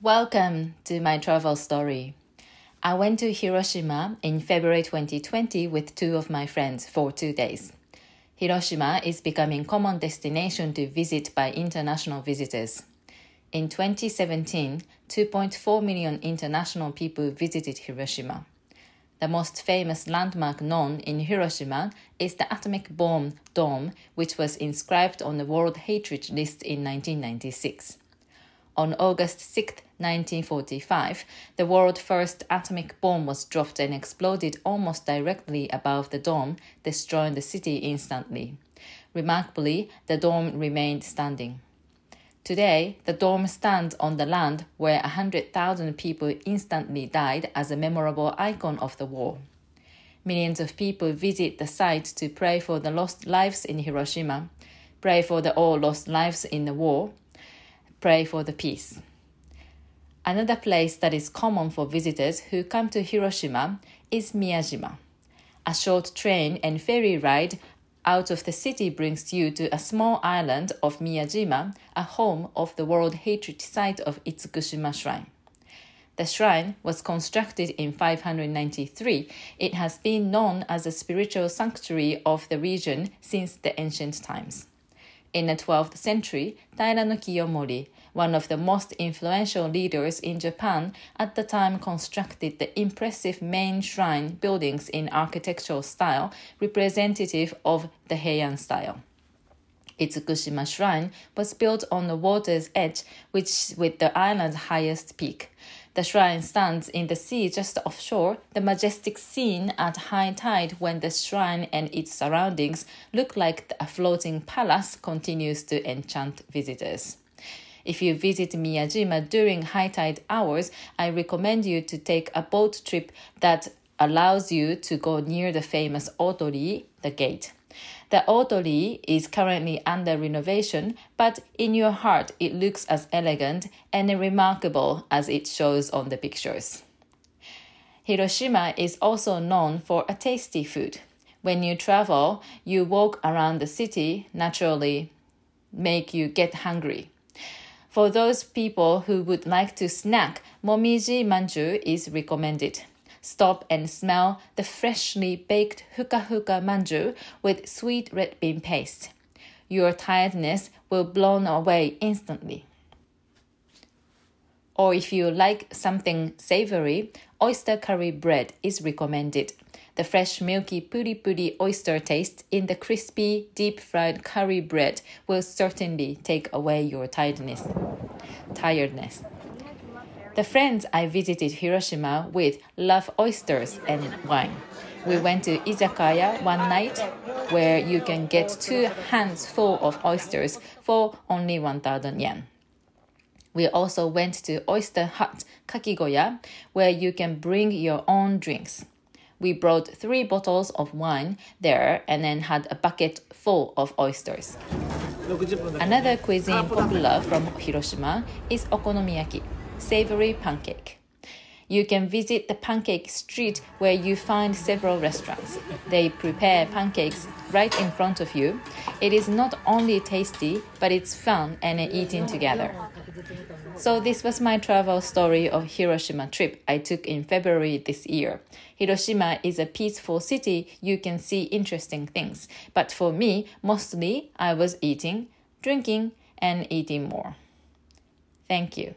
Welcome to my travel story. I went to Hiroshima in February 2020 with two of my friends for 2 days. Hiroshima is becoming a common destination to visit by international visitors. In 2017, 2.4 million international people visited Hiroshima. The most famous landmark known in Hiroshima is the atomic bomb dome, which was inscribed on the World Heritage List in 1996. On August 6, 1945, the world's first atomic bomb was dropped and exploded almost directly above the dome, destroying the city instantly. Remarkably, the dome remained standing. Today, the dome stands on the land where 100,000 people instantly died as a memorable icon of the war. Millions of people visit the site to pray for the lost lives in Hiroshima, pray for the all lost lives in the war, pray for the peace. Another place that is common for visitors who come to Hiroshima is Miyajima. A short train and ferry ride out of the city brings you to a small island of Miyajima, a home of the World Heritage Site of Itsukushima Shrine. The shrine was constructed in 593. It has been known as a spiritual sanctuary of the region since the ancient times. In the 12th century, Taira no Kiyomori, one of the most influential leaders in Japan, at the time constructed the impressive main shrine buildings in architectural style representative of the Heian style. Itsukushima Shrine was built on the water's edge, which with the island's highest peak. The shrine stands in the sea just offshore, the majestic scene at high tide when the shrine and its surroundings look like a floating palace continues to enchant visitors. If you visit Miyajima during high tide hours, I recommend you to take a boat trip that allows you to go near the famous Otori, the gate. The Otori is currently under renovation, but in your heart it looks as elegant and remarkable as it shows on the pictures. Hiroshima is also known for a tasty food. When you travel, you walk around the city, naturally make you get hungry. For those people who would like to snack, momiji manju is recommended. Stop and smell the freshly baked huka-huka manju with sweet red bean paste. Your tiredness will be blown away instantly. Or if you like something savory, oyster curry bread is recommended. The fresh milky puri-puri oyster taste in the crispy deep-fried curry bread will certainly take away your tiredness. The friends I visited Hiroshima with love oysters and wine. We went to izakaya one night where you can get 2 hands full of oysters for only 1,000 yen. We also went to Oyster Hut Kakigoya where you can bring your own drinks. We brought 3 bottles of wine there and then had a bucket full of oysters. Another cuisine popular from Hiroshima is okonomiyaki, savory pancake. You can visit the pancake street where you find several restaurants. They prepare pancakes right in front of you. It is not only tasty, but it's fun and eating together. So this was my travel story of Hiroshima trip I took in February this year. Hiroshima is a peaceful city. You can see interesting things. But for me, mostly I was eating, drinking, and eating more. Thank you.